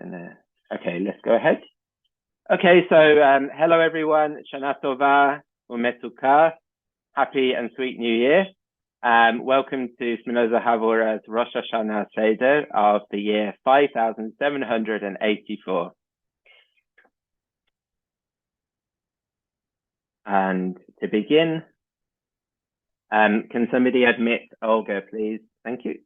Okay, let's go ahead. Okay, so hello everyone. Shana Tova u'metuka. Happy and sweet New Year. Welcome to Spinoza Havurah's Rosh Hashanah Seder of the year 5784. And to begin, can somebody admit Olga, please? Thank you.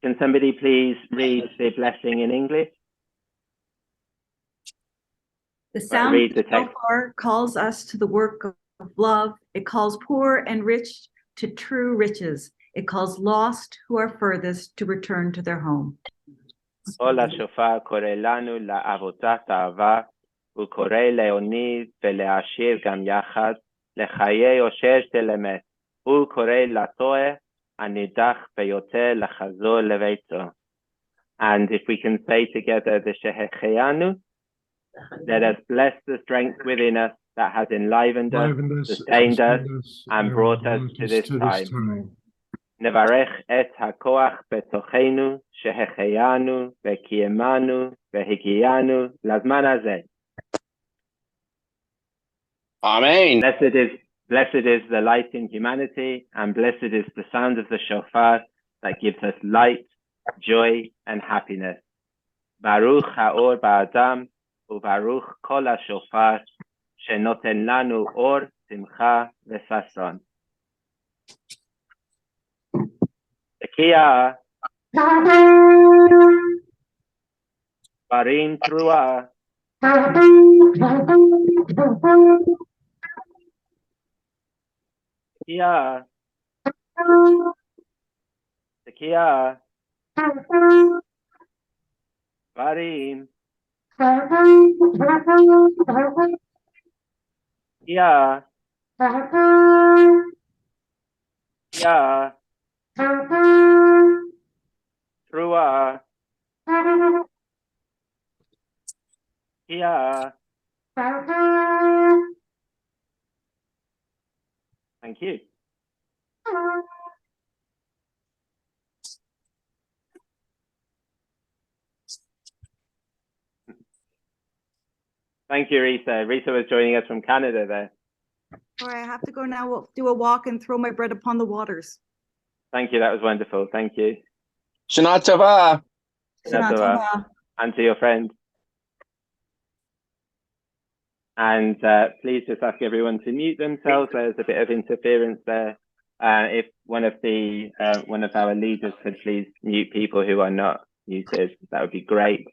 Can somebody please read the blessing in English? The sound of the shofar calls us to the work of love. It calls poor and rich to true riches. It calls lost who are furthest to return to their home. קול השופר קורא לנו לעבודת אהבה, הוא קורא לעוני ולעשיר גם יחד, לחיי אושר של אמת. הוא קורא לטועה הנידח ביותר לחזור לביתו. And if we can say together the Shehecheyanu, let us bless the strength within us that has enlivened us, sustained us, and brought us to this time. נברך את הכוח בתוכנו, שהחיינו וקיימנו והגיענו לזמן הזה. Amen. Blessed is the light in humanity, and blessed is the sound of the shofar that gives us light, joy, and happiness. Baruch haor ba'adam, ubaruch kol hashofar, shenoten lanu or, simcha, v'sason. Tekiah, Barim Trua, Tekiah, Barim, Tekiah, Trua, Thank you. Thank you, Risa. Risa was joining us from Canada there. All right, I have to go now. We'll do a walk and throw my bread upon the waters. Thank you. That was wonderful. Thank you. Shana Tova. Shana Tova. And to your friend. And please just ask everyone to mute themselves. There's a bit of interference there. If one of our leaders could please mute people who are not muted, that would be great.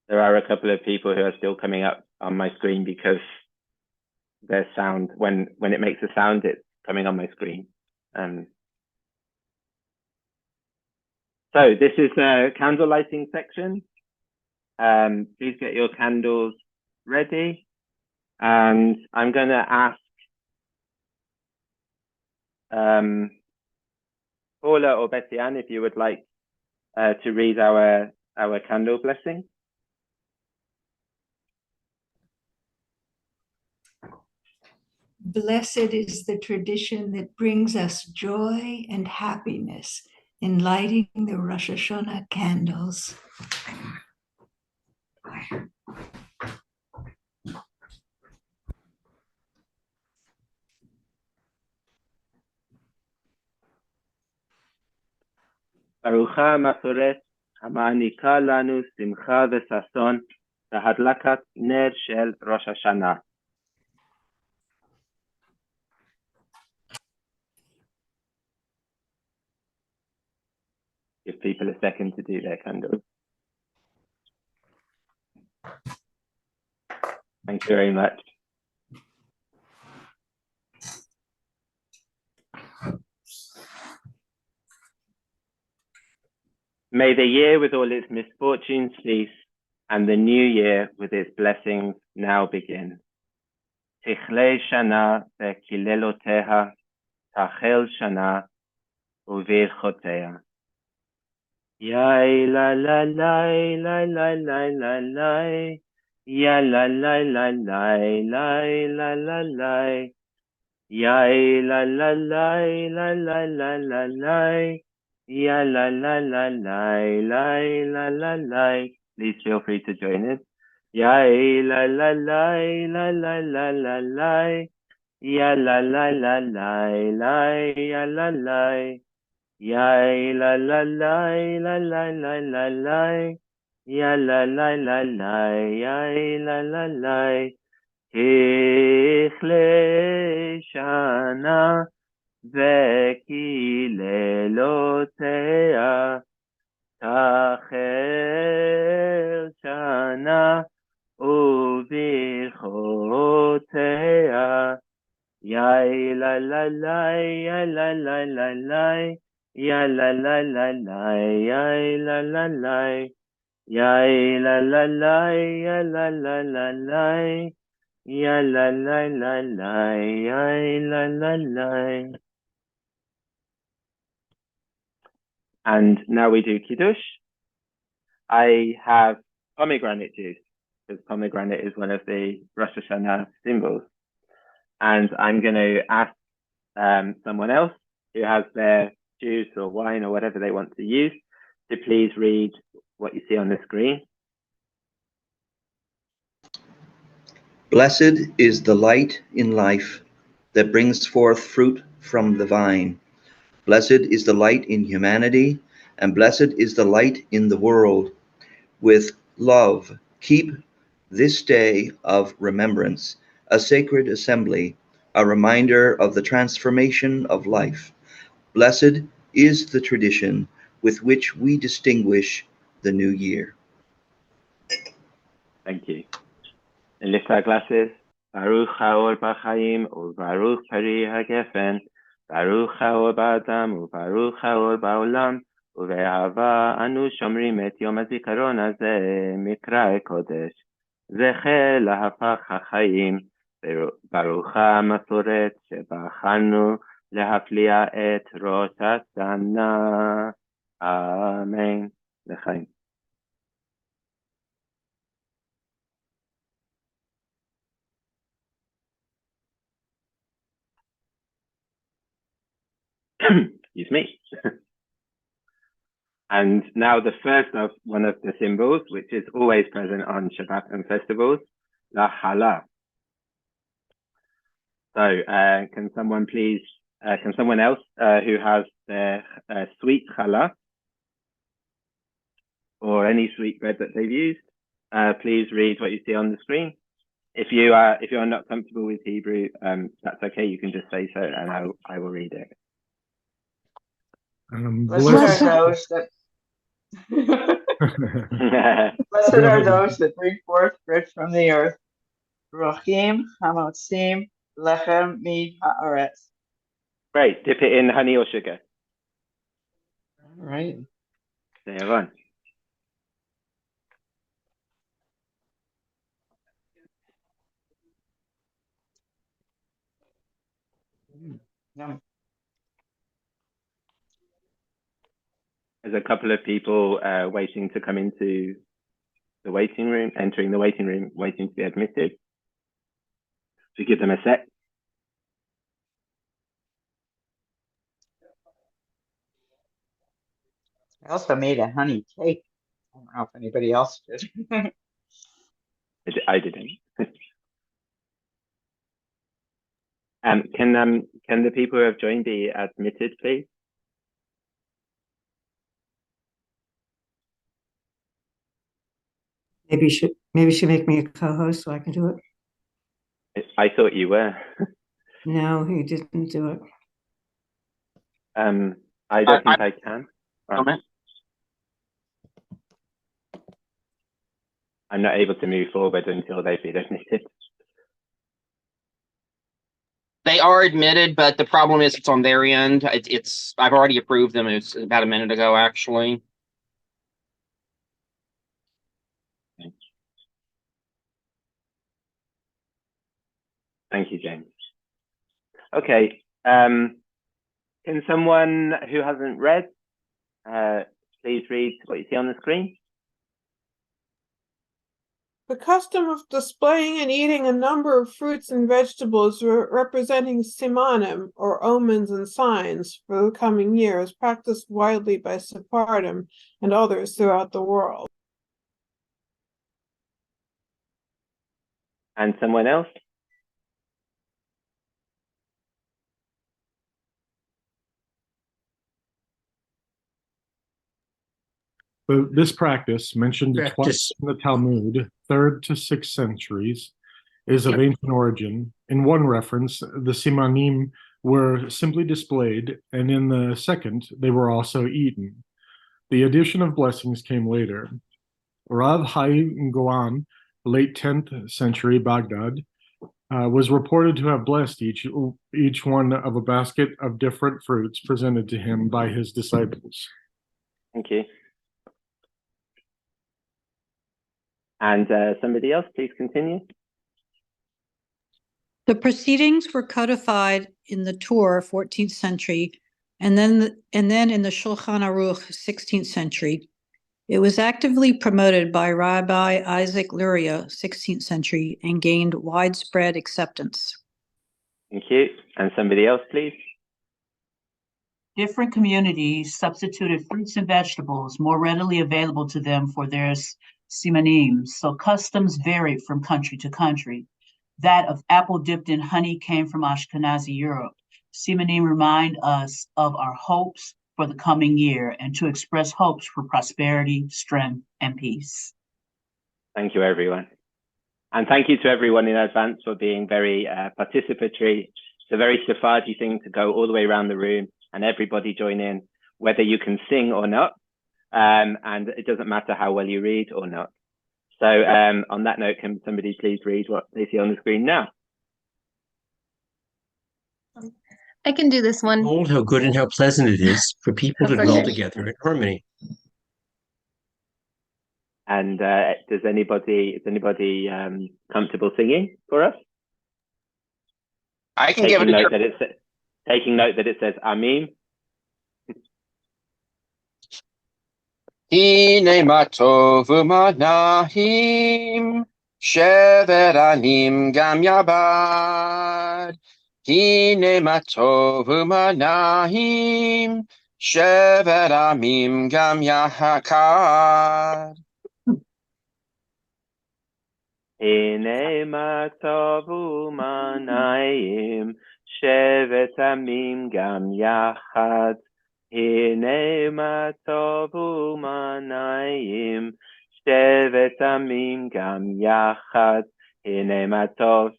There are a couple of people who are still coming up on my screen because their sound, when it makes a sound, it's coming on my screen. So this is a candle lighting section. Please get your candles ready. And I'm going to ask Paula or Betty Ann if you would like to read our candle blessing. Blessed is the tradition that brings us joy and happiness in lighting the Rosh Hashanah candles. Barucha Masoret, המעניקה לנו שמחה וששון בהדלקת נר של ראש השנה. Give people a second to do their candles. Thank you very much. May the year with all its misfortunes cease, and the new year with its blessings now begin. Tichle shana vekileloteha, tachel shana uvirchoteha. Yai la la la la la la la la, Ya la la la la la la la la. Ya la la la la la la la la. Ya la la la la la la la la. Please feel free to join in. Ya la la la la la la la la. Ya la la la la la ya la la. Ya la la la la la la la la. Ya la la la la ya la la la. תכלה שנה וקללותיה, תחל שנה וברכותיה, יאי לה לה לה, יא לה לה לה לה, יא לה לה לה לה, יאי לה לה לה, יאי לה לה לה, יא לה לה לה לה. Ya la la la la, ya la la la. And now we do Kiddush. I have pomegranate juice, because pomegranate is one of the Rosh Hashanah symbols. And I'm going to ask someone else who has their juice or wine or whatever they want to use to please read what you see on the screen. Blessed is the light in life that brings forth fruit from the vine. Blessed is the light in humanity, and blessed is the light in the world. With love, keep this day of remembrance, a sacred assembly, a reminder of the transformation of life. Blessed is the tradition with which we distinguish the new year. Thank you. And lift our glasses. Baruch haor b'chaim u'baruch peri hagefen. Baruch haor ba'adam u'baruch haor ba'olam. ובאהבה אנו שומרים את יום הזיכרון הזה מקרא קודש. זכה להפך החיים. ברוך המסורת שבחרנו להפליע את ראש השנה. אמן. לחיים. Excuse me. And now the first of one of the symbols, which is always present on Shabbat and festivals, la challah. So can someone else who has their sweet challah or any sweet bread that they've used, please read what you see on the screen. If you are not comfortable with Hebrew, that's okay. You can just say so, and I will read it. Blessed are those that blessed are those that bring forth bread from the earth. Rachim, Hamotsim, Lechem, Mid Haaretz. Great. Dip it in honey or sugar. All right. There on. Yum. There's a couple of people waiting to come into the waiting room, entering the waiting room, waiting to be admitted. So give them a sec. I also made a honey cake. I don't know if anybody else did. I didn't. Can the people who have joined be admitted, please? Maybe you should make me a co-host so I can do it. I thought you were. No, he didn't do it. I don't think I can. Comment? I'm not able to move forward until they've been admitted. They are admitted, but the problem is it's on their end. I've already approved them. It's about a minute ago, actually. Thank you, James. Okay. Can someone who hasn't read, please read what you see on the screen? The custom of displaying and eating a number of fruits and vegetables representing simanim, or omens and signs, for the coming year is practiced widely by Sephardim and others throughout the world. And someone else? This practice, mentioned twice in the Talmud, 3rd to 6th centuries, is of ancient origin. In one reference, the simanim were simply displayed, and in the second, they were also eaten. The addition of blessings came later. Rav Chaim Goan, late 10th century Baghdad, was reported to have blessed each one of a basket of different fruits presented to him by his disciples. Thank you. And somebody else, please continue. The proceedings were codified in the Torah, 14th century, and then in the Shulchan Aruch, 16th century. It was actively promoted by Rabbi Isaac Luria, 16th century, and gained widespread acceptance. Thank you. And somebody else, please. Different communities substituted fruits and vegetables more readily available to them for their simanim, so customs varied from country to country. That of apple dipped in honey came from Ashkenazi Europe. Simanim remind us of our hopes for the coming year and to express hopes for prosperity, strength, and peace. Thank you, everyone. And thank you to everyone in advance for being very participatory. It's a very Sephardi thing to go all the way around the room and everybody join in, whether you can sing or not. And it doesn't matter how well you read or not. So on that note, can somebody please read what they see on the screen now? I can do this one. Behold how good and how pleasant it is for people to dwell together in harmony. And is anybody comfortable singing for us? I can give it a try. Taking note that it says Amin. Hine matov u'manahim, shevet anim gam yabad. Hine matov u'manahim, shevet amim gam yahakad. Hine matov u'manahim, shevet amim gam yachad. Hine matov u'manayim, shevet amim gam yachad. Hine matov,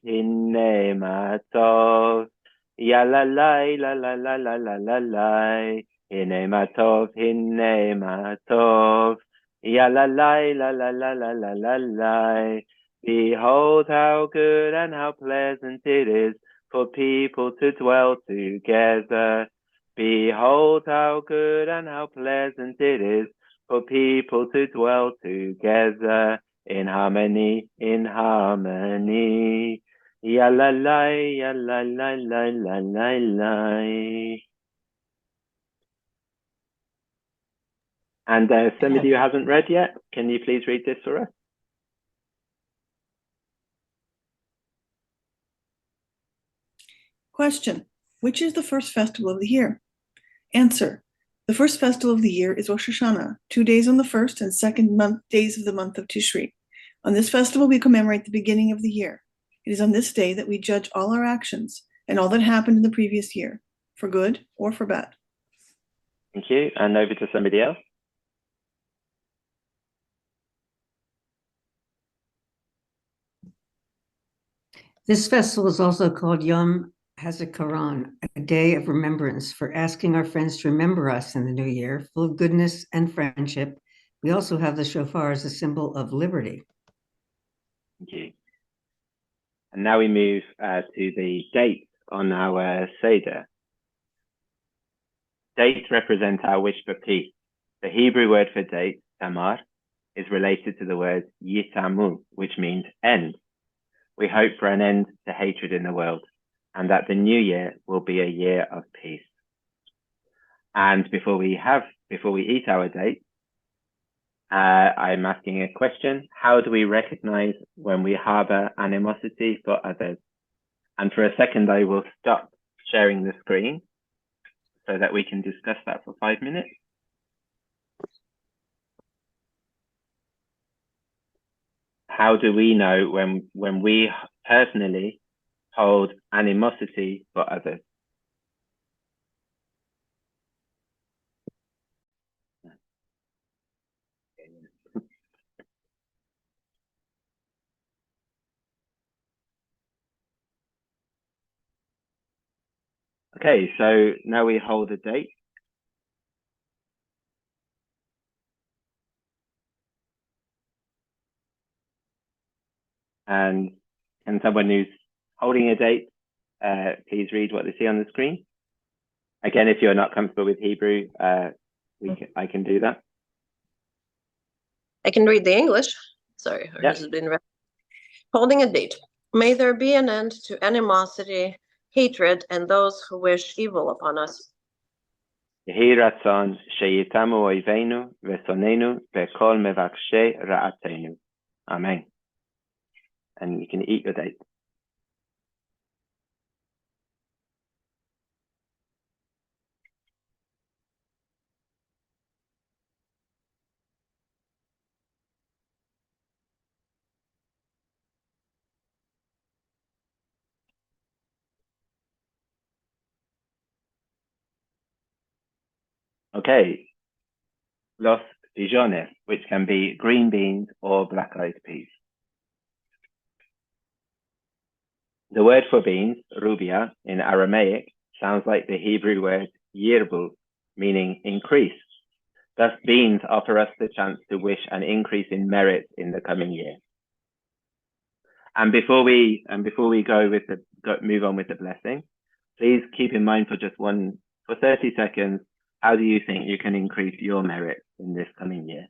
yalalai, la la la la la la la. Hine matov, yalalai, la la la la la la la. Behold how good and how pleasant it is for people to dwell together. Behold how good and how pleasant it is for people to dwell together in harmony, Yalalai, yalalai, lai, lai, lai, lai. And somebody who hasn't read yet, can you please read this for us? Question: which is the first festival of the year? Answer: the first festival of the year is Rosh Hashanah, 2 days on the first and second days of the month of Tishri. On this festival, we commemorate the beginning of the year. It is on this day that we judge all our actions and all that happened in the previous year, for good or for bad. Thank you. And over to somebody else. This festival is also called Yom HaZikaron, a day of remembrance for asking our friends to remember us in the new year, full of goodness and friendship. We also have the shofar as a symbol of liberty. Thank you. And now we move to the dates on our Seder. Dates represent our wish for peace. The Hebrew word for date, tamar, is related to the word yitamu, which means end. We hope for an end to hatred in the world, and that the new year will be a year of peace. And before we eat our date, I'm asking a question. How do we recognize when we harbor animosity for others? And for a second, I will stop sharing the screen so that we can discuss that for 5 minutes. How do we know when we personally hold animosity for others? Okay, so now we hold a date. And can someone who's holding a date, please read what they see on the screen? Again, if you're not comfortable with Hebrew, I can do that. I can read the English. Sorry, Yeah. this has been read. Holding a date. May there be an end to animosity, hatred, and those who wish evil upon us. יהי רצון שיתמו אויבינו ושונאינו וכל מבקשי רעתנו. Amen. And you can eat your date. Okay, los frijoles, which can be green beans or black-eyed peas. The word for beans, rubia, in Aramaic, sounds like the Hebrew word yirbu, meaning increase. Thus, beans offer us the chance to wish an increase in merit in the coming year. And before we move on with the blessing, please keep in mind for 30 seconds, how do you think you can increase your merit in this coming year?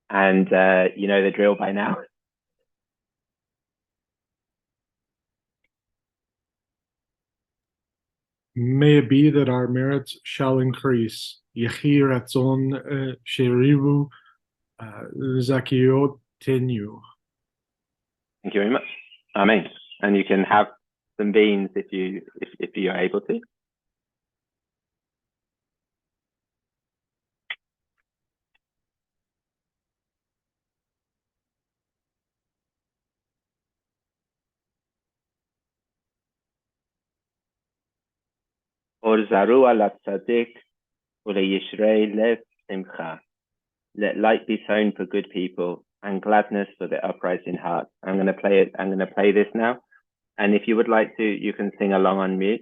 And you know the drill by now. May it be that our merits shall increase. Yehi ratzon sherivu zakiot tenu. Thank you very much. Amen. And you can have some beans if you're able to. Or zaru ala tzadik uleyishrei lev simcha. Let light be sown for good people and gladness for the upright in heart. I'm going to play this now. And if you would like to, you can sing along on mute.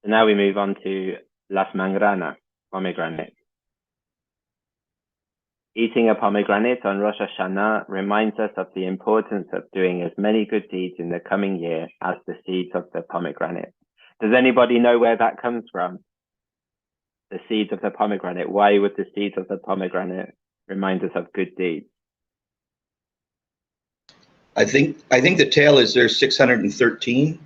So now we move on to las mangranas, pomegranate. Eating a pomegranate on Rosh Hashanah reminds us of the importance of doing as many good deeds in the coming year as the seeds of the pomegranate. Does anybody know where that comes from? The seeds of the pomegranate. Why would the seeds of the pomegranate remind us of good deeds? I think the tale is there's 613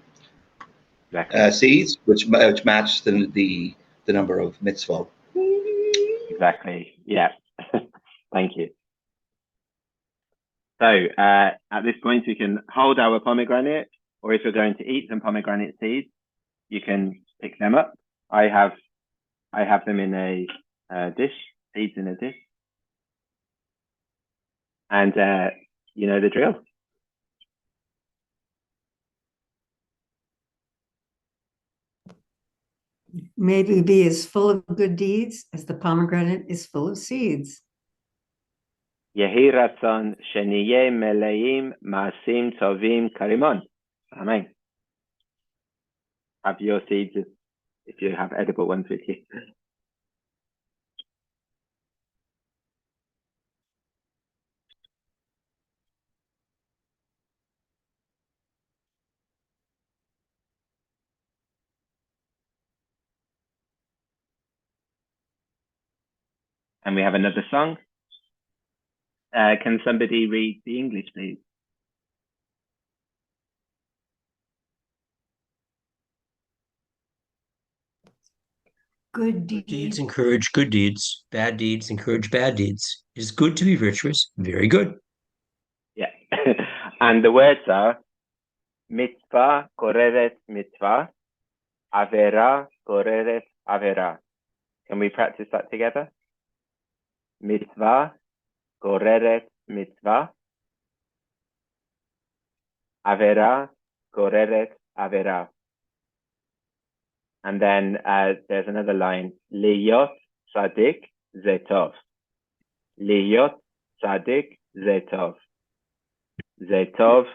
seeds, which match the number of mitzvot. Exactly. Yeah. Thank you. So at this point, we can hold our pomegranate, or if you're going to eat some pomegranate seeds, you can pick them up. I have them in a dish, seeds in a dish, and you know the drill. May we be as full of good deeds as the pomegranate is full of seeds. Yehi ratzon sheniye meleim maasim tovim karimon. Amen. Have your seeds if you have edible ones with you. And we have another song. Can somebody read the English, please? Good deeds encourage good deeds. Bad deeds encourage bad deeds. It is good to be virtuous. Very good. Yeah. And the words are mitzvah koreret mitzvah, avera koreret avera. Can we practice that together? Mitzvah koreret mitzvah, avera koreret avera. And then there's another line, liyot tzadik zetov. Liyot tzadik zetov. Zetov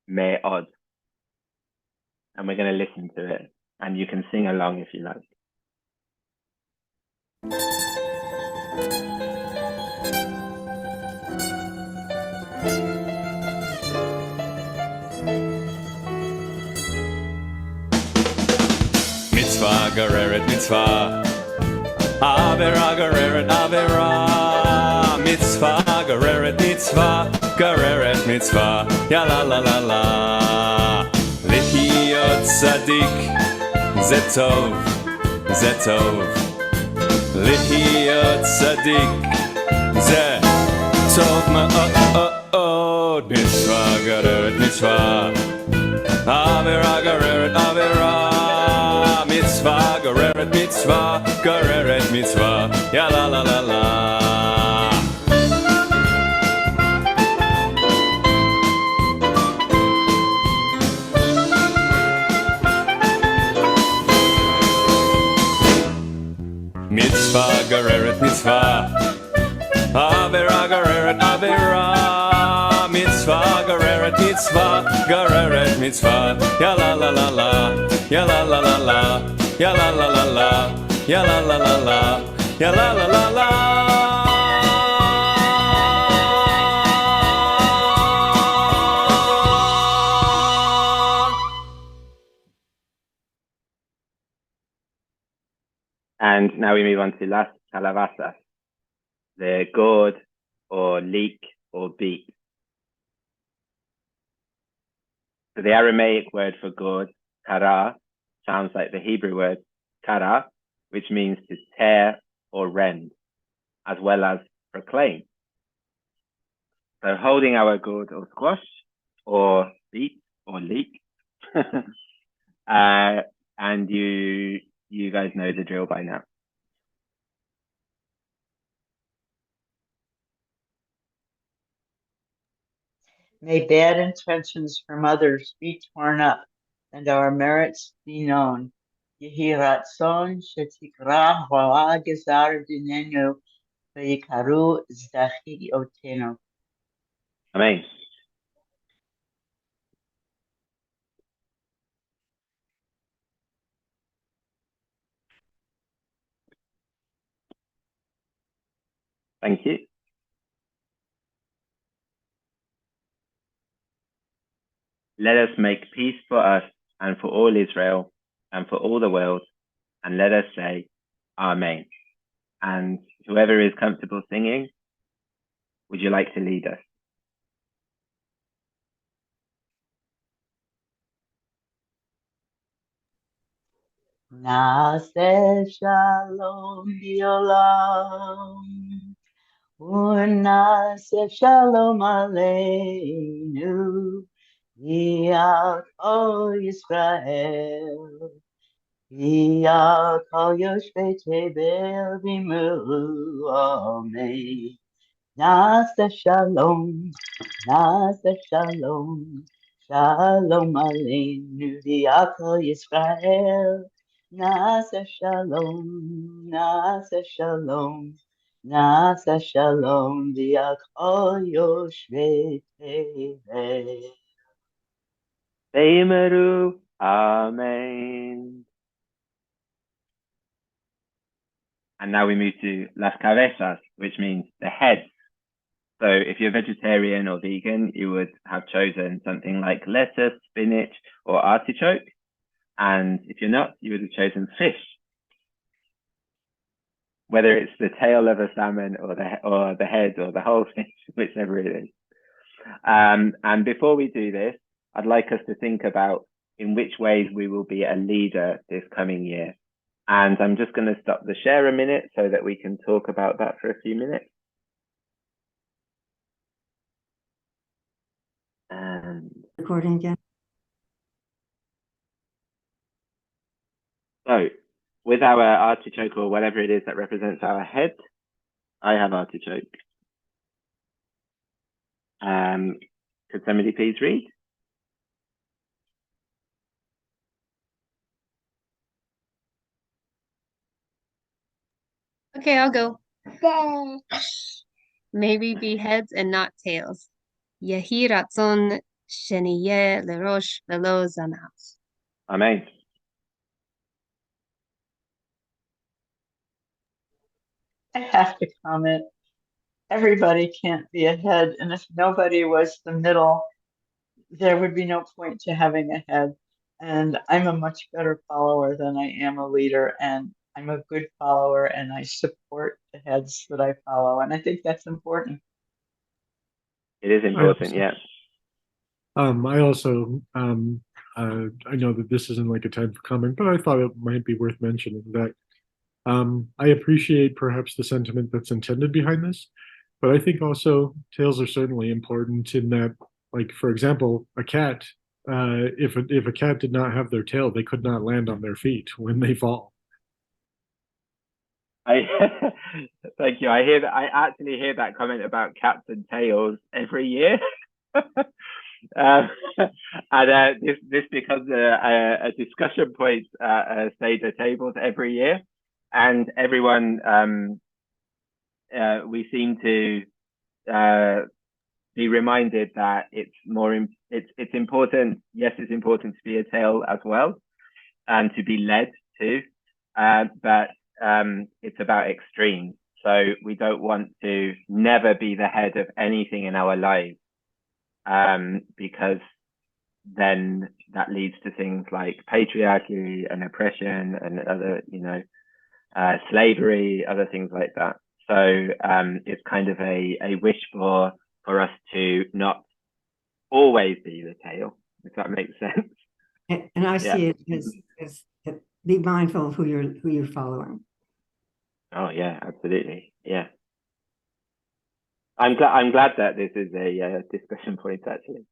me'od. And we're going to listen to it. And you can sing along if you like. Mitzvah gereret mitzvah, avera gereret avera. Mitzvah gereret mitzvah, gereret mitzvah, ya la la la la. Lihiyot tzadik, zetov, zetov. Lihiyot tzadik, zetov ma'od. Mitzvah gereret mitzvah, avera gereret avera. Mitzvah, gereret mitzvah, gereret mitzvah, ya la la la la. Mitzvah, gereret mitzvah, avera gereret avera. Mitzvah, gereret mitzvah, gereret mitzvah, ya la la la la, ya la la la la. Ya la la la la, ya la la la la, ya la la la la. And now we move on to las calabazas, the gourd or leek or beet. So the Aramaic word for gourd, kara, sounds like the Hebrew word kara, which means to tear or rend, as well as proclaim. So holding our gourd or squash, or beet or leek, and you guys know the drill by now. May bad intentions from others be torn up, and our merits be known. Yehi ratzon shetikra ha'ah gezar dinenu ve'yikaru zdachi otenu. Amen. Thank you. Let us make peace for us and for all Israel and for all the world, and let us say, Amen. And whoever is comfortable singing, would you like to lead us? Na'aseh shalom b'olam, u'na'aseh shalom aleinu, v'al kol Yisrael, v'al kol yoshvei tevel v'imru, amen. Na'aseh shalom, na'aseh shalom, shalom aleinu, v'al kol Yisrael. Na'aseh shalom, na'aseh shalom, na'aseh shalom, v'al kol yoshvei tevel. V'imru, Amen. And now we move to las cabezas, which means the heads. So if you're vegetarian or vegan, you would have chosen something like lettuce, spinach, or artichoke. And if you're not, you would have chosen fish. Whether it's the tail of a salmon or the head or the whole fish, whichever it is. And before we do this, I'd like us to think about in which ways we will be a leader this coming year. And I'm just going to stop the share a minute so that we can talk about that for a few minutes. And recording again. So with our artichoke or whatever it is that represents our head, I have artichoke. Could somebody please read? Okay, I'll go. May we be heads and not tails. Yehi ratzon sheniyeh lerosh velo zanav. Amen. I have to comment. Everybody can't be a head, and if nobody was the middle, there would be no point to having a head. And I'm a much better follower than I am a leader, and I'm a good follower, and I support the heads that I follow, and I think that's important. It is important, yeah. I also, I know that this isn't like a time for comment, but I thought it might be worth mentioning that I appreciate perhaps the sentiment that's intended behind this, but I think also tails are certainly important in that, like, for example, a cat, if a cat did not have their tail, they could not land on their feet when they fall. Thank you. I actually hear that comment about cats and tails every year. And this becomes a discussion point at Seder tables every year, and everyone we seem to be reminded that it's important. Yes, it's important to be a tail as well, and to be led too, but it's about extremes. So we don't want to never be the head of anything in our lives, because then that leads to things like patriarchy and oppression and other, slavery, other things like that. So it's kind of a wish for us to not always be the tail, if that makes sense. And I see it as be mindful of who you're following. Oh yeah, absolutely. Yeah. I'm glad that this is a discussion point, actually.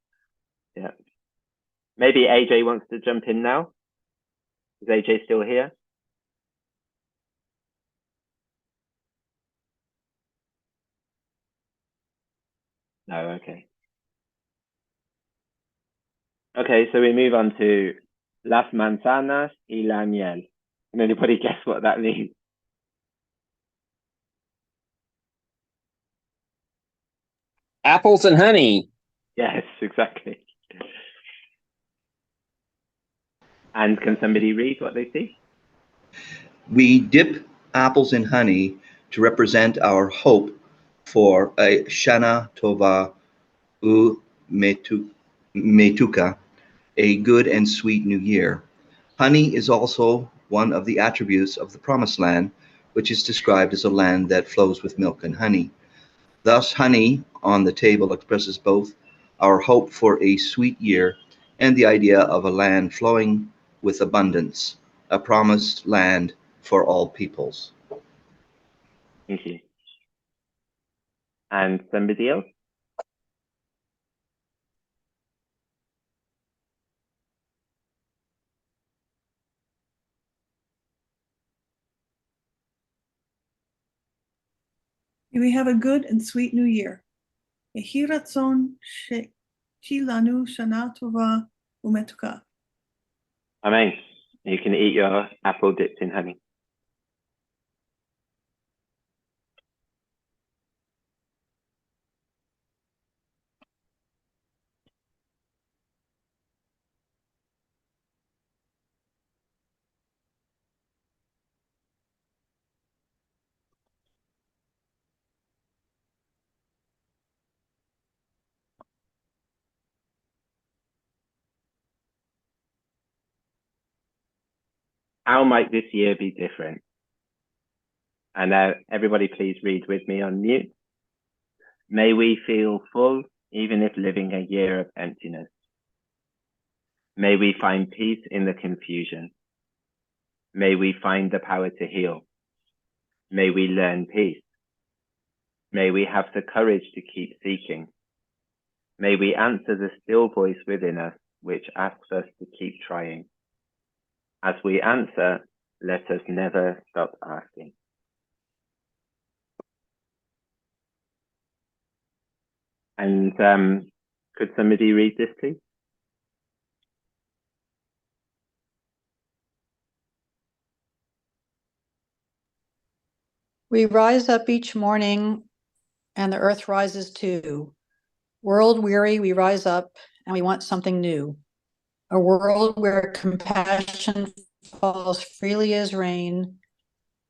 Yeah. Maybe AJ wants to jump in now. Is AJ still here? No, okay. Okay, so we move on to las manzanas y la miel. Can anybody guess what that means? Apples and honey. Yes, exactly. And can somebody read what they see? We dip apples in honey to represent our hope for a Shana Tova U Metuka, a good and sweet new year. Honey is also one of the attributes of the Promised Land, which is described as a land that flows with milk and honey. Thus, honey on the table expresses both our hope for a sweet year and the idea of a land flowing with abundance, a promised land for all peoples. Thank you. And somebody else? May we have a good and sweet new year. Yehi ratzon shilanu shana tova umetuka. Amen. You can eat your apple dipped in honey. How might this year be different? And now everybody please read with me on mute. May we feel full, even if living a year of emptiness. May we find peace in the confusion. May we find the power to heal. May we learn peace. May we have the courage to keep seeking. May we answer the still voice within us, which asks us to keep trying. As we answer, let us never stop asking. And could somebody read this, please? We rise up each morning, and the earth rises too. World weary, we rise up, and we want something new. A world where compassion falls freely as rain.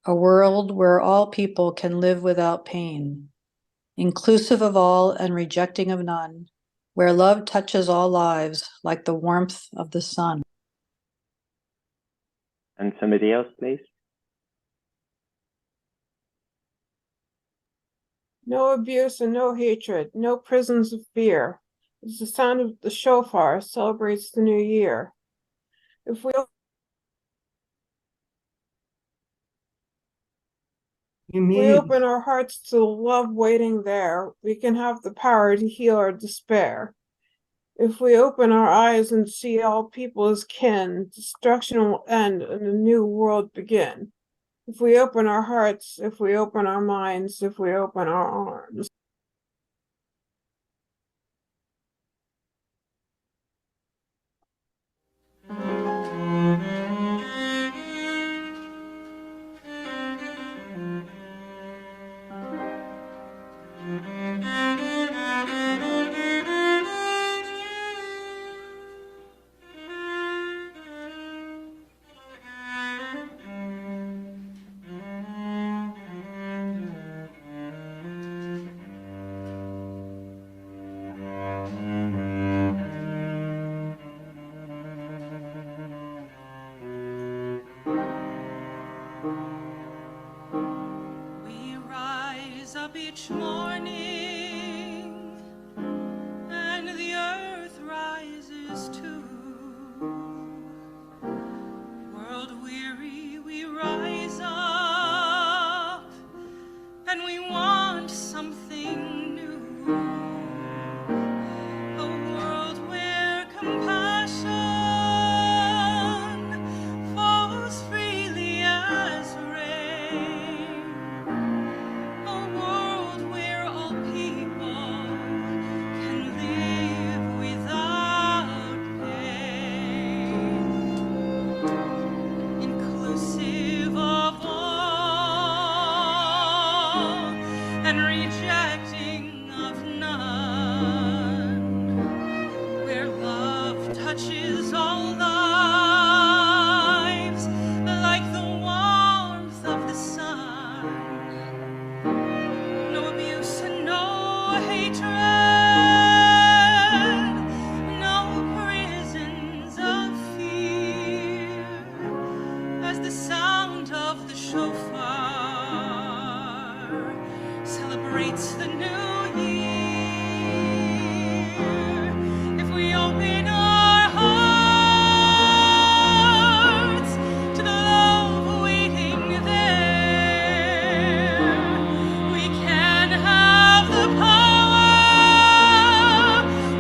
A world where all people can live without pain. Inclusive of all and rejecting of none. Where love touches all lives like the warmth of the sun. And somebody else, please. No abuse and no hatred, no prisons of fear. As the sound of the shofar celebrates the new year. If we open our hearts to the love waiting there, we can have the power to heal our despair. If we open our eyes and see all people as kin, destruction will end and a new world begin. If we open our hearts, if we open our minds, if we open our arms. Each morning, and the earth rises too. World weary, we rise up, and we want something new. A world where compassion falls freely as rain. A world where all people can live without pain, inclusive of all and rejecting of none, where love touches all lives like the warmth of the sun. No abuse and celebrates the new year. If we open our hearts to the love waiting there, we can have the power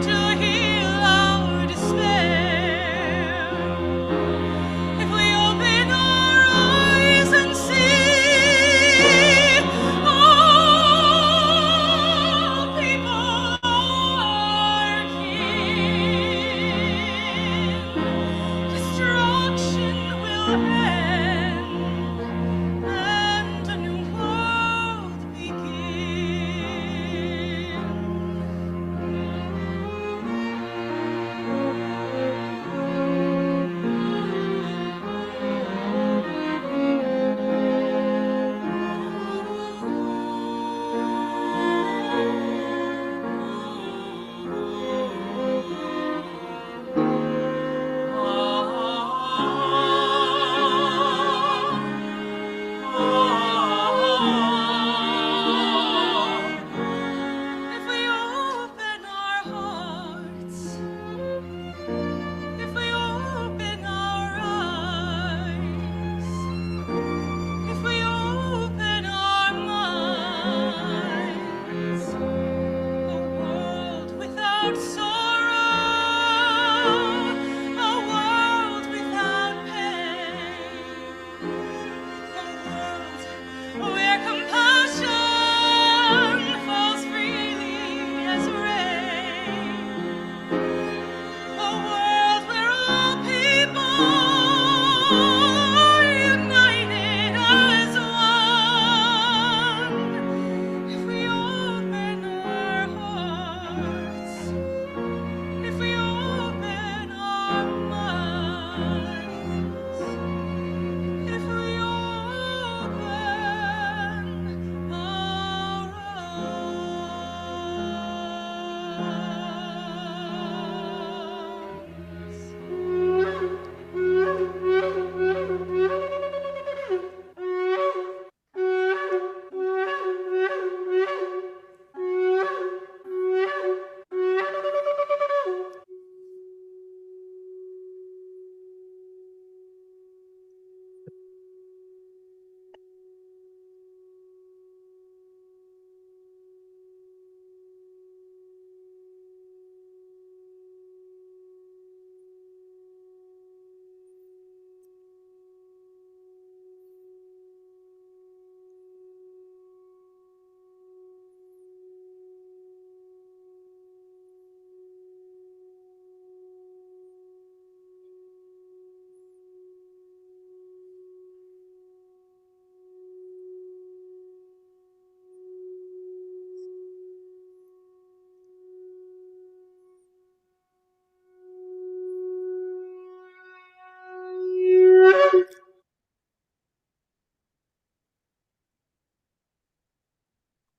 to heal our despair. If we open our eyes and see all people are kin, destruction will end and a new world begin. If we open our hearts, if we open our eyes, if we open our minds, a world without sorrow, a world without pain, a world where compassion falls freely as rain, a world where all people are united as one. If we open our hearts, if we open our minds, if we open our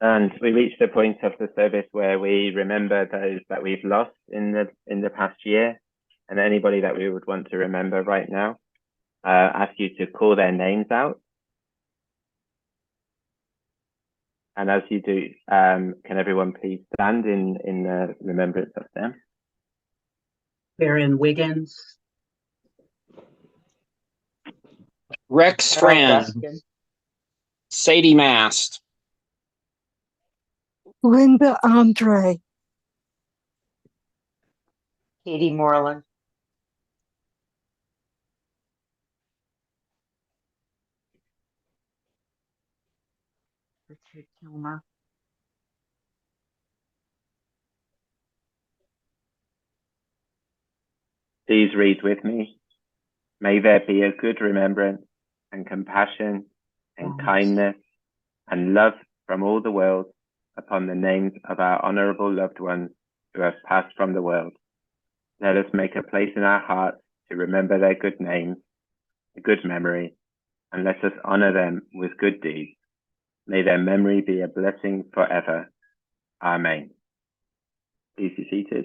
And we reach the point of the service where we remember those that we've lost in the past year, and anybody that we would want to remember right now. Ask you to call their names out. And as you do, can everyone please stand in remembrance of them? Baron Wiggins, Rex Carol Friend, Guskin, Sadie Mast, Linda Andre, Katie Moreland, Richard Kilmer, Please read with me. May there be a good remembrance and compassion and kindness and love from all the world upon the names of our honorable loved ones who have passed from the world. Let us make a place in our hearts to remember their good names, a good memory, and let us honor them with good deeds. May their memory be a blessing forever. Amen. Please be seated.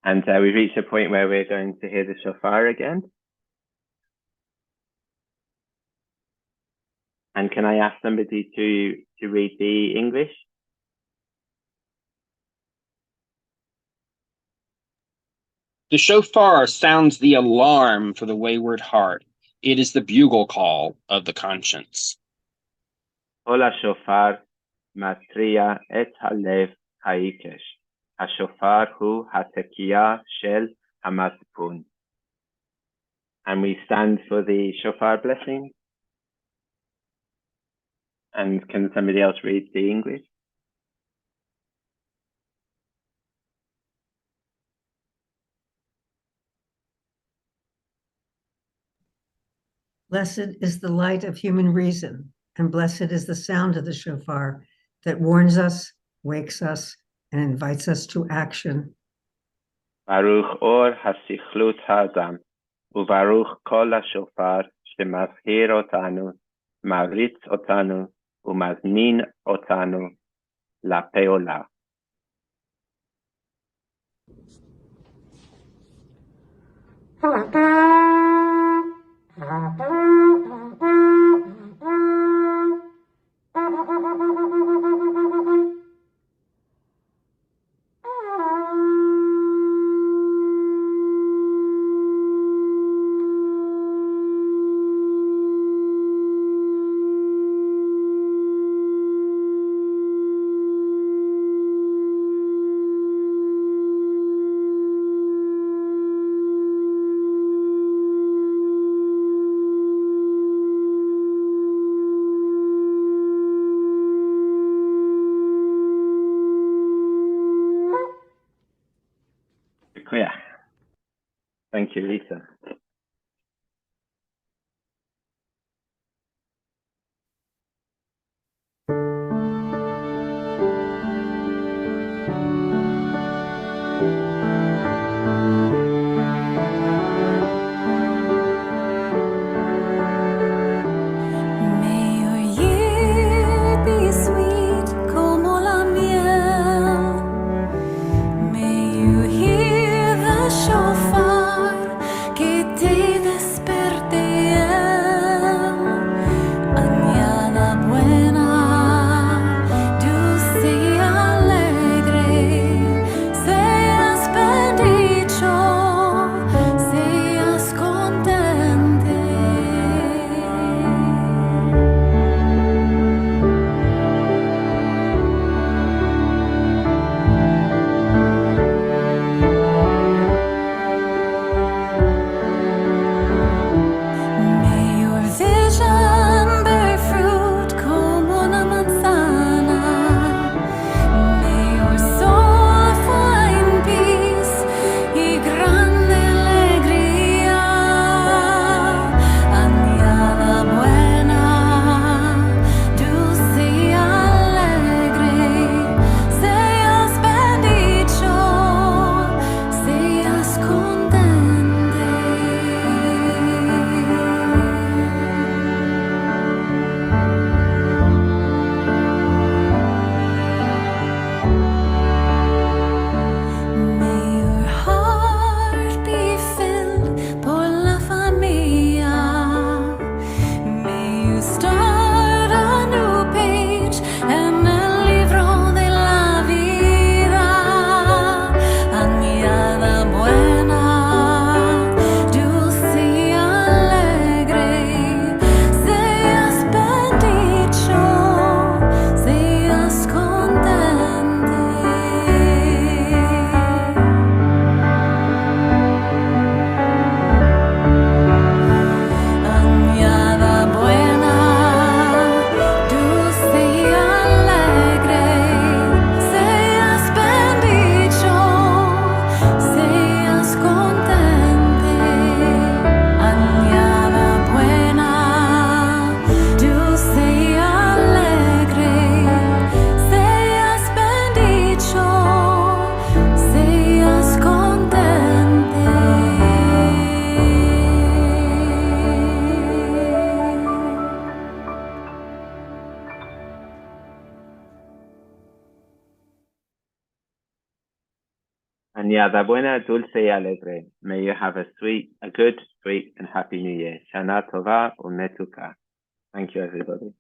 And we've reached a point where we're going to hear the shofar again. And can I ask somebody to read the English? The shofar sounds the alarm for the wayward heart. It is the bugle call of the conscience. קול השופר מתריע את הלב העיקש. השופר הוא התקיעה של המצפון. And we stand for the shofar blessing. And can somebody else read the English? Blessed is the light of human reason, and blessed is the sound of the shofar that warns us, wakes us, and invites us to action. Baruch or hasichlut ha'adam, ubaruch kol hashofar shemazhir otanu, mavritz otanu, umazmin otanu lapeola. Yeah. Thank you, Lisa. Shofar, Añada buena, dulce y alegre. May you have a good, sweet, and happy New Year. Shana Tova Umetuka. Thank you, everybody.